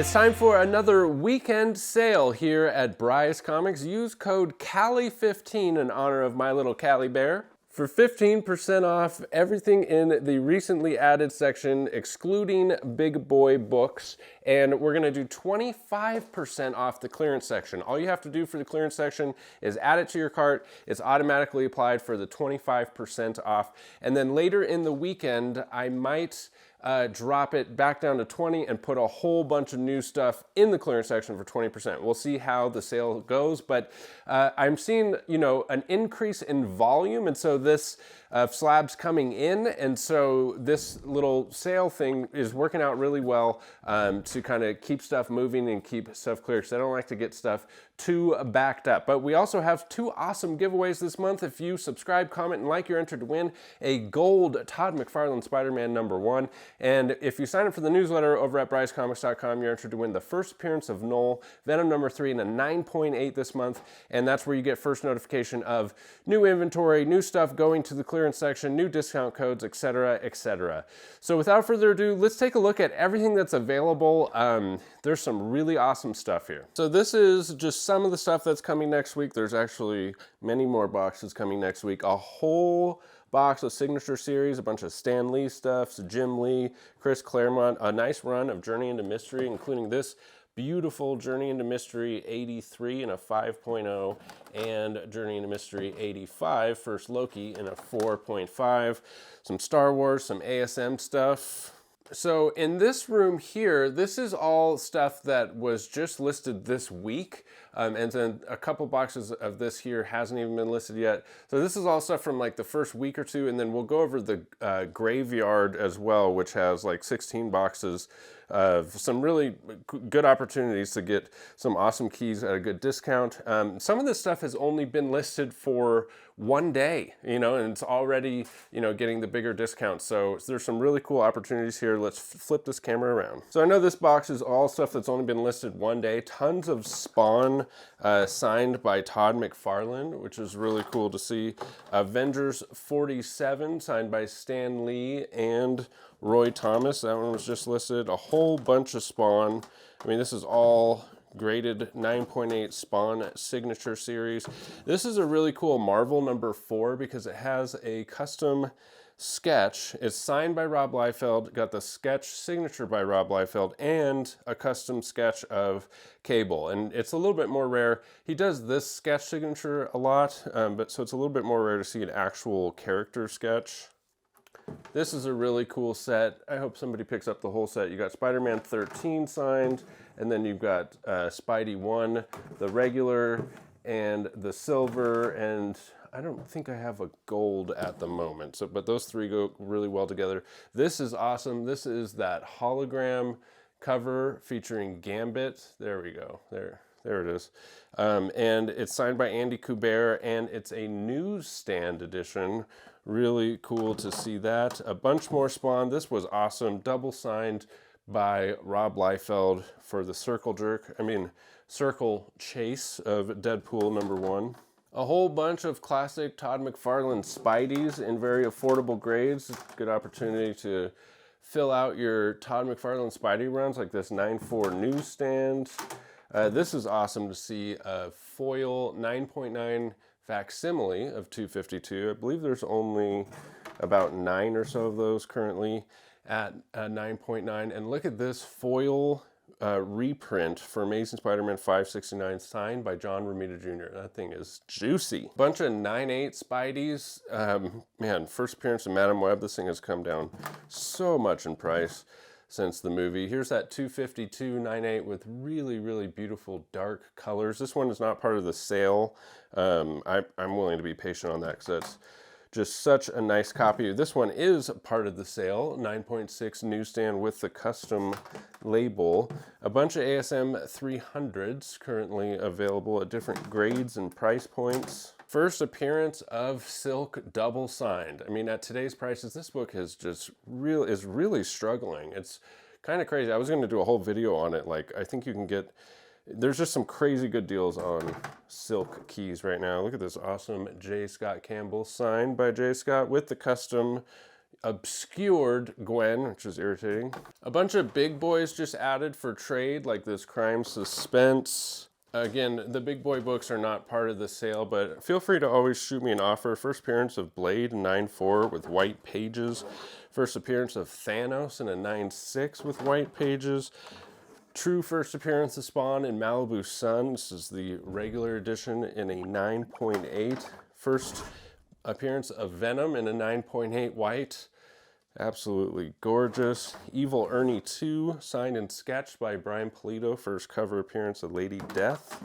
It's time for another weekend sale here at Bry's Comics. Use code CALLI15 in honor of my little Callie bear for 15% off everything in the recently added section, excluding big boy books. And we're gonna do 25% off the clearance section. All you have to do for the clearance section is add it to your cart. It's automatically applied for the 25% off. And then later in the weekend, I might drop it back down to 20 and put a whole bunch of new stuff in the clearance section for 20%. We'll see how the sale goes, but I'm seeing, an increase in volume, and so this slab's coming in, and so this little sale thing is working out really well to kind of keep stuff moving and keep stuff clear, because I don't like to get stuff too backed up. But we also have two awesome giveaways this month. If you subscribe, comment, and like, you're entered to win a gold Todd McFarlane Spider-Man #1. And if you sign up for the newsletter over at bryscomics.com, you're entered to win the first appearance of Knoll, Venom #3, and a 9.8 this month. And that's where you get first notification of new inventory, new stuff going to the clearance section, new discount codes, etc., etc. So without further ado, let's take a look at everything that's available. There's some really awesome stuff here. So this is just some of the stuff that's coming next week. There's actually many more boxes coming next week. A whole box of Signature Series, a bunch of Stan Lee stuff, Jim Lee, Chris Claremont, a nice run of Journey into Mystery, including this beautiful Journey into Mystery 83 in a 5.0 and Journey into Mystery 85, First Loki in a 4.5, some Star Wars, some ASM stuff. So in this room here, this is all stuff that was just listed this week. And then a couple boxes of this here hasn't even been listed yet. So this is all stuff from like the first week or two. And then we'll go over the Graveyard as well, which has like 16 boxes of some really good opportunities to get some awesome keys at a good discount. Some of this stuff has only been listed for one day, and it's already, getting the bigger discounts. So there's some really cool opportunities here. Let's flip this camera around. So I know this box is all stuff that's only been listed one day. Tons of Spawn signed by Todd McFarlane, which is really cool to see. Avengers 47 signed by Stan Lee and Roy Thomas. That one was just listed. A whole bunch of Spawn. I mean, this is all graded 9.8 Spawn Signature Series. This is a really cool Marvel #4 because it has a custom sketch. It's signed by Rob Liefeld, got the sketch signature by Rob Liefeld, and a custom sketch of Cable. And it's a little bit more rare. He does this sketch signature a lot, but so it's a little bit more rare to see an actual character sketch. This is a really cool set. I hope somebody picks up the whole set. You got Spider-Man 13 signed, and then you've got Spidey 1, the regular, and the silver, and I don't think I have a gold at the moment. So, but those three go really well together. This is awesome. This is that hologram cover featuring Gambit. There we go. There it is. And it's signed by Andy Kubert, and it's a newsstand edition. Really cool to see that. A bunch more Spawn. This was awesome. Double signed by Rob Liefeld for the Circle Chase of Deadpool #1. A whole bunch of classic Todd McFarlane Spideys in very affordable grades. Good opportunity to fill out your Todd McFarlane Spidey runs, like this 9.4 newsstand. This is awesome to see a foil 9.9 facsimile of 252. I believe there's only about 9 or so of those currently at 9.9. And look at this foil reprint for Amazing Spider-Man 569 signed by John Romita Jr. That thing is juicy. Bunch of 9.8 Spideys. Man, first appearance of Madam Web. This thing has come down so much in price since the movie. Here's that 252 9.8 with really, really beautiful dark colors. This one is not part of the sale. I'm willing to be patient on that because that's just such a nice copy. This one is part of the sale, 9.6 newsstand with the custom label. A bunch of ASM 300s currently available at different grades and price points. First appearance of Silk double signed. I mean, at today's prices, this book is really struggling. It's kind of crazy. I was going to do a whole video on it. Like, I think you can get, there's just some crazy good deals on Silk keys right now. Look at this awesome J. Scott Campbell signed by J. Scott with the custom obscured Gwen, which is irritating. A bunch of big boys just added for trade, like this crime suspense. Again, the big boy books are not part of the sale, but feel free to always shoot me an offer. First appearance of Blade 9.4 with white pages. First appearance of Thanos in a 9.6 with white pages. True first appearance of Spawn in Malibu Sun. This is the regular edition in a 9.8. First appearance of Venom in a 9.8 white. Absolutely gorgeous. Evil Ernie 2, signed and sketched by Brian Pulido. First cover appearance of Lady Death.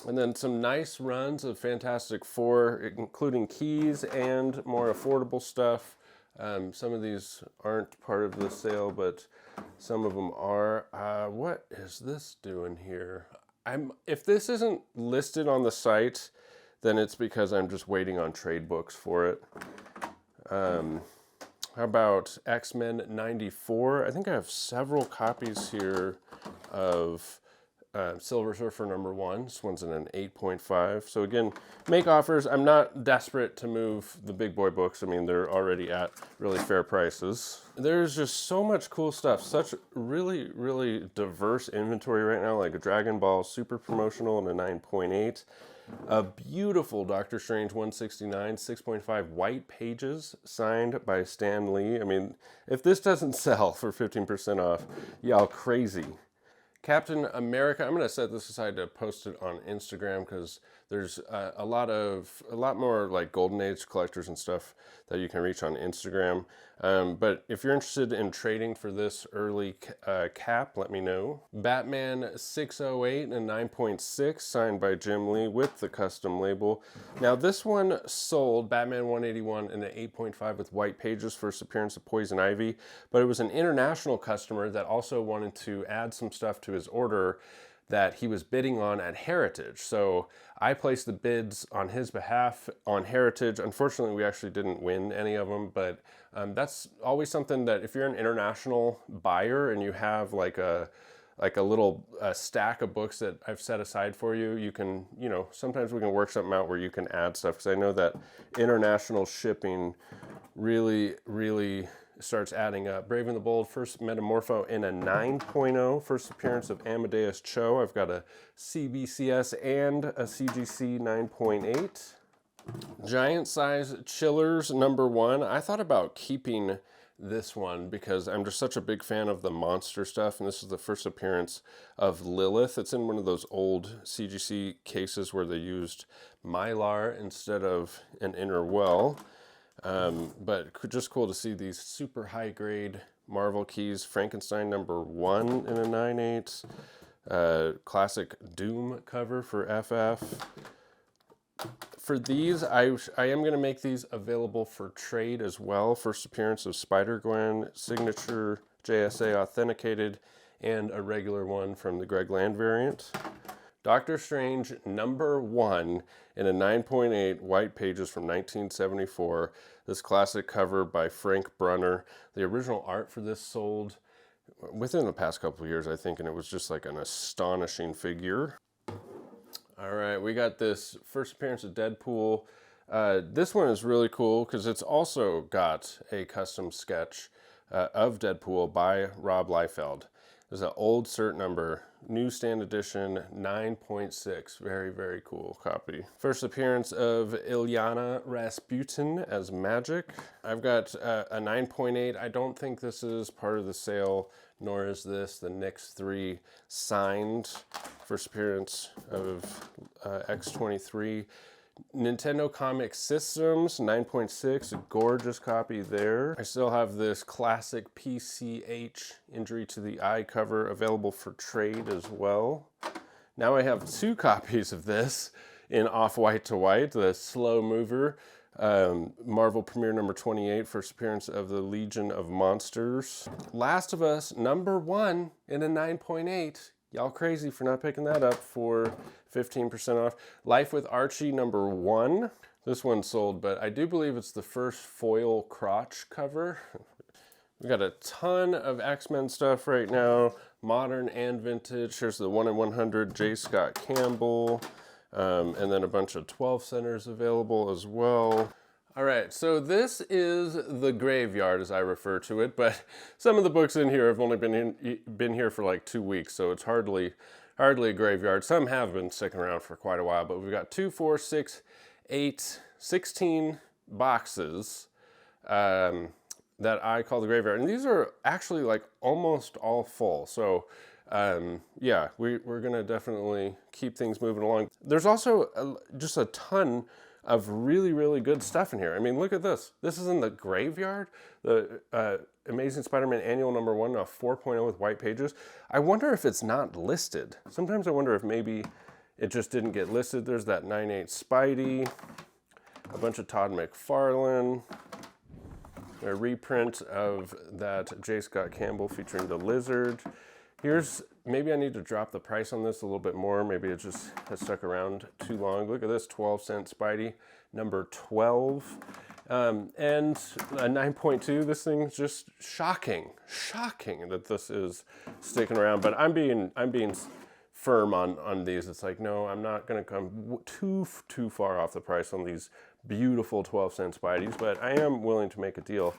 And then some nice runs of Fantastic Four, including keys and more affordable stuff. Some of these aren't part of the sale, but some of them are. What is this doing here? If this isn't listed on the site, then it's because I'm just waiting on trade books for it. How about X-Men 94? I think I have several copies here of Silver Surfer #1. This one's in an 8.5. So again, make offers. I'm not desperate to move the big boy books. I mean, they're already at really fair prices. There's just so much cool stuff. Such really, really diverse inventory right now, like a Dragon Ball super promotional in a 9.8. A beautiful Doctor Strange 169, 6.5 white pages, signed by Stan Lee. I mean, if this doesn't sell for 15% off, y'all crazy. Captain America, I'm going to set this aside to post it on Instagram because there's a lot more like Golden Age collectors and stuff that you can reach on Instagram. But if you're interested in trading for this early cap, let me know. Batman 608 and 9.6, signed by Jim Lee with the custom label. Now this one sold, Batman 181 in an 8.5 with white pages, first appearance of Poison Ivy, but it was an international customer that also wanted to add some stuff to his order that he was bidding on at Heritage. So I placed the bids on his behalf on Heritage. Unfortunately, we actually didn't win any of them, but that's always something that if you're an international buyer and you have like a little stack of books that I've set aside for you, you can, sometimes we can work something out where you can add stuff, because I know that international shipping really, really starts adding up. Brave and the Bold, first Metamorpho in a 9.0, first appearance of Amadeus Cho. I've got a CBCS and a CGC 9.8. Giant size Chillers #1. I thought about keeping this one because I'm just such a big fan of the monster stuff, and this is the first appearance of Lilith. It's in one of those old CGC cases where they used Mylar instead of an inner well. But just cool to see these super high grade Marvel keys. Frankenstein #1 in a 9.8. Classic Doom cover for FF. For these, I am going to make these available for trade as well. First appearance of Spider-Gwen, signature JSA authenticated, and a regular one from the Greg Land variant. Doctor Strange #1 in a 9.8 white pages from 1974. This classic cover by Frank Brunner. The original art for this sold within the past couple of years, I think, and it was just like an astonishing figure. All right, we got this first appearance of Deadpool. This one is really cool because it's also got a custom sketch of Deadpool by Rob Liefeld. There's an old cert number, newsstand edition 9.6. Very, very cool copy. First appearance of Ilyana Rasputin as Magic. I've got a 9.8. I don't think this is part of the sale, nor is this the Nyx 3 signed. First appearance of X-23. Nintendo Comic Systems 9.6, a gorgeous copy there. I still have this classic PCH Injury to the Eye cover available for trade as well. Now I have 2 copies of this in off-white to white, the slow mover. Marvel Premiere #28, first appearance of the Legion of Monsters. Last of Us #1 in a 9.8. Y'all crazy for not picking that up for 15% off. Life with Archie #1. This one sold, but I do believe it's the first foil crotch cover. We got a ton of X-Men stuff right now, modern and vintage. Here's the 1 in 100 J. Scott Campbell, and then a bunch of 12 centers available as well. All right, so this is the graveyard, as I refer to it, but some of the books in here have only been here for like 2 weeks, so it's hardly a graveyard. Some have been sticking around for quite a while, but we've got 2, 4, 6, 8, 16 boxes that I call the graveyard, and these are actually like almost all full. So yeah, we're gonna definitely keep things moving along. There's also just a ton of really good stuff in here. I mean, look at this. This is in the graveyard. The Amazing Spider-Man Annual number 1, 4.0 with white pages. I wonder if it's not listed. Sometimes I wonder if maybe it just didn't get listed. There's that 9/8 Spidey, a bunch of Todd McFarlane, a reprint of that J. Scott Campbell featuring the Lizard. Here's, maybe I need to drop the price on this a little bit more. Maybe it just has stuck around too long. Look at this, 12-cent Spidey, number 12. And a 9.2, this thing's just shocking that this is sticking around. But I'm being firm on these. It's like, no, I'm not gonna come too far off the price on these beautiful 12-cent Spideys, but I am willing to make a deal.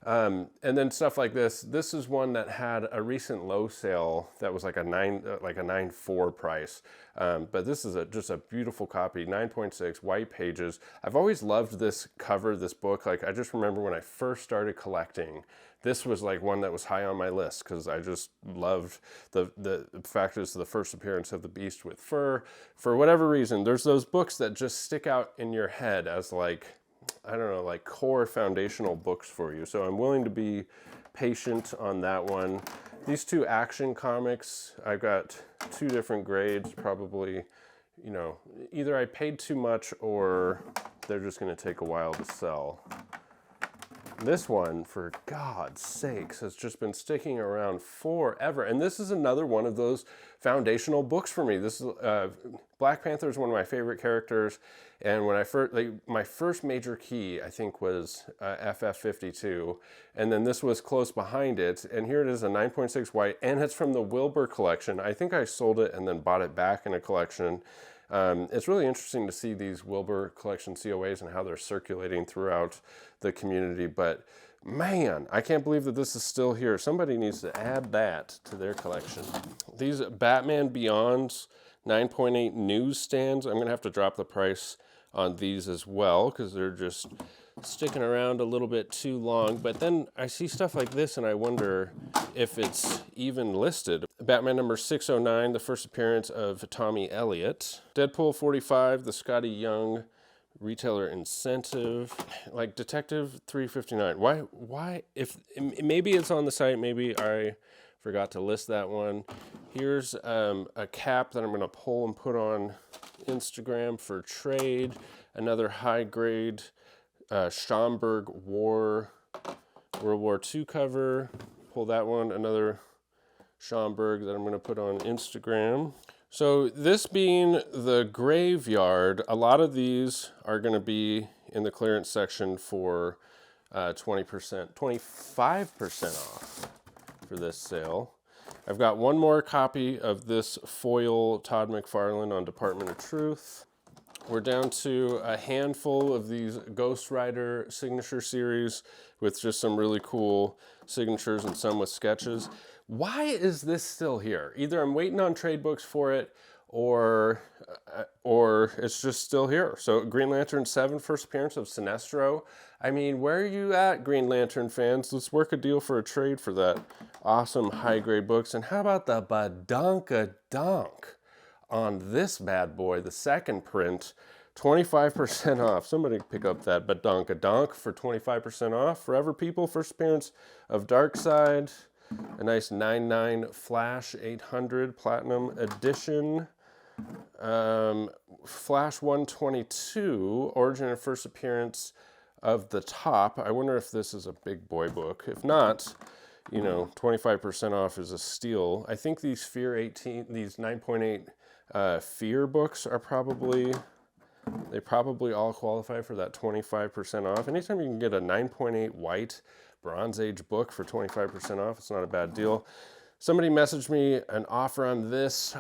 And then stuff like this. This is one that had a recent low sale that was like a 9.4 price. But this is just a beautiful copy, 9.6 white pages. I've always loved this cover, this book. Like, I just remember when I first started collecting, this was like one that was high on my list because I just loved the fact it's the first appearance of the Beast with fur. For whatever reason, there's those books that just stick out in your head as like, I don't know, like core foundational books for you. So I'm willing to be patient on that one. These 2 Action comics, I've got 2 different grades, probably, you know, either I paid too much or they're just gonna take a while to sell. This one, for God's sakes, has just been sticking around forever. And this is another one of those foundational books for me. This is Black Panther is one of my favorite characters. And when I first, my first major key, I think, was FF52. And then this was close behind it. And here it is, a 9.6 white, and it's from the Wilbur collection. I think I sold it and then bought it back in a collection. It's really interesting to see these Wilbur collection COAs and how they're circulating throughout the community, but man, I can't believe that this is still here. Somebody needs to add that to their collection. These Batman Beyond's 9.8 newsstands, I'm gonna have to drop the price on these as well because they're just sticking around a little bit too long. But then I see stuff like this and I wonder if it's even listed. Batman number 609, the first appearance of Tommy Elliott. Deadpool 45, the Scotty Young retailer incentive. Like Detective 359. Why if maybe it's on the site, maybe I forgot to list that one. Here's a cap that I'm gonna pull and put on Instagram for trade. Another high grade Schomburg World War II cover. Pull that one. Another Schomburg that I'm going to put on Instagram. So this being the graveyard, a lot of these are going to be in the clearance section for 20%, 25% off for this sale. I've got one more copy of this foil Todd McFarlane on Department of Truth. We're down to a handful of these Ghost Rider signature series with just some really cool signatures and some with sketches. Why is this still here? Either I'm waiting on trade books for it or it's just still here. So Green Lantern 7, first appearance of Sinestro. I mean, where are you at, Green Lantern fans? Let's work a deal for a trade for that awesome high-grade books. And how about the badonkadonk on this bad boy, the second print, 25% off. Somebody pick up that badonkadonk for 25% off. Forever People, first appearance of Darkseid. A nice 9.9 Flash 800 Platinum Edition. Flash 122, origin and first appearance of the Top. I wonder if this is a big boy book. If not, you know, 25% off is a steal. I think these Fear 18, these 9.8 Fear books are probably, they probably all qualify for that 25% off. Anytime you can get a 9.8 white Bronze Age book for 25% off, it's not a bad deal. Somebody messaged me an offer on this.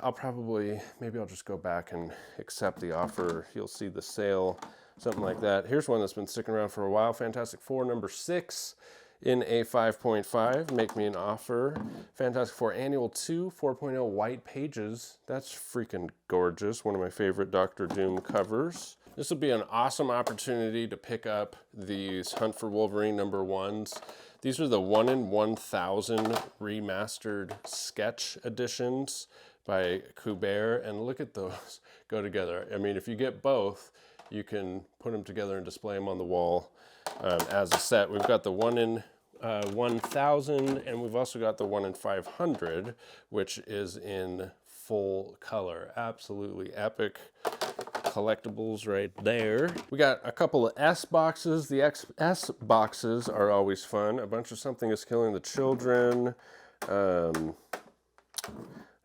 Maybe I'll just go back and accept the offer. You'll see the sale something like that. Here's one that's been sticking around for a while. Fantastic Four number 6 in a 5.5. Make me an offer. Fantastic Four Annual 2, 4.0 white pages. That's freaking gorgeous. One of my favorite Doctor Doom covers. This will be an awesome opportunity to pick up these Hunt for Wolverine number 1s. These are the 1 in 1,000 remastered sketch editions by Kubert, and look at those go together. I mean, if you get both, you can put them together and display them on the wall as a set. We've got the 1 in 1,000, and we've also got the 1 in 500, which is in full color. Absolutely epic collectibles right there. We got a couple of S boxes. The S boxes are always fun. A bunch of Something is Killing the Children.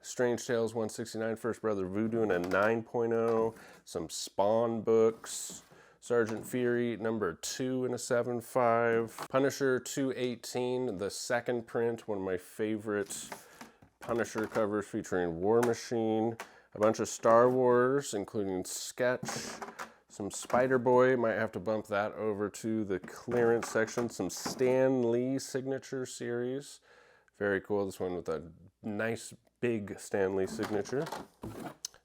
Strange Tales 169, First Brother Voodoo in a 9.0. Some Spawn books. Sergeant Fury number 2 in a 7.5. Punisher 218, the second print, one of my favorite Punisher covers featuring War Machine. A bunch of Star Wars, including Sketch, some Spider-Boy, might have to bump that over to the clearance section. Some Stan Lee signature series. Very cool, this one with a nice big Stan Lee signature.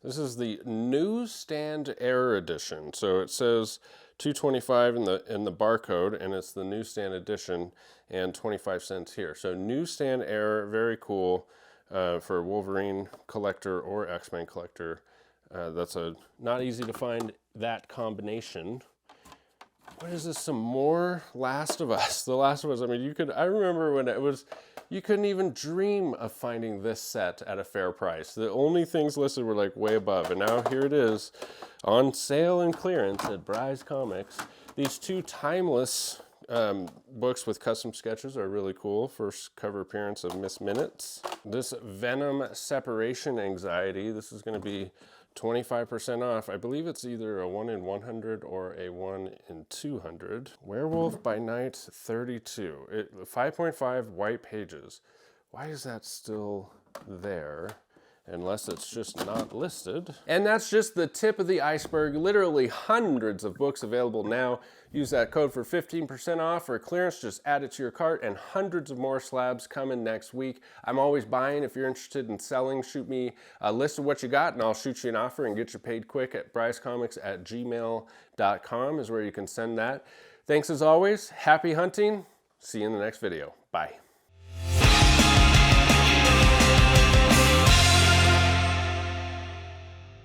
This is the Newsstand Error Edition. So it says $2.25 in the barcode, and it's the Newsstand Edition, and 25 cents here. So Newsstand Error, very cool. For a Wolverine collector or X-Men collector. That's not easy to find that combination. What is this? Some more Last of Us. The Last of Us, I mean, I remember when you couldn't even dream of finding this set at a fair price. The only things listed were like way above, and now here it is on sale and clearance at Bry's Comics. These two timeless books with custom sketches are really cool. First cover appearance of Miss Minutes. This Venom Separation Anxiety, this is going to be 25% off. I believe it's either a 1 in 100 or a 1 in 200. Werewolf by Night 32. 5.5 white pages. Why is that still there? Unless it's just not listed. And that's just the tip of the iceberg. Literally hundreds of books available now. Use that code for 15% off or clearance. Just add it to your cart, and hundreds of more slabs coming next week. I'm always buying. If you're interested in selling, shoot me a list of what you got, and I'll shoot you an offer and get you paid quick at bryscomics@gmail.com is where you can send that. Thanks as always. Happy hunting. See you in the next video. Bye.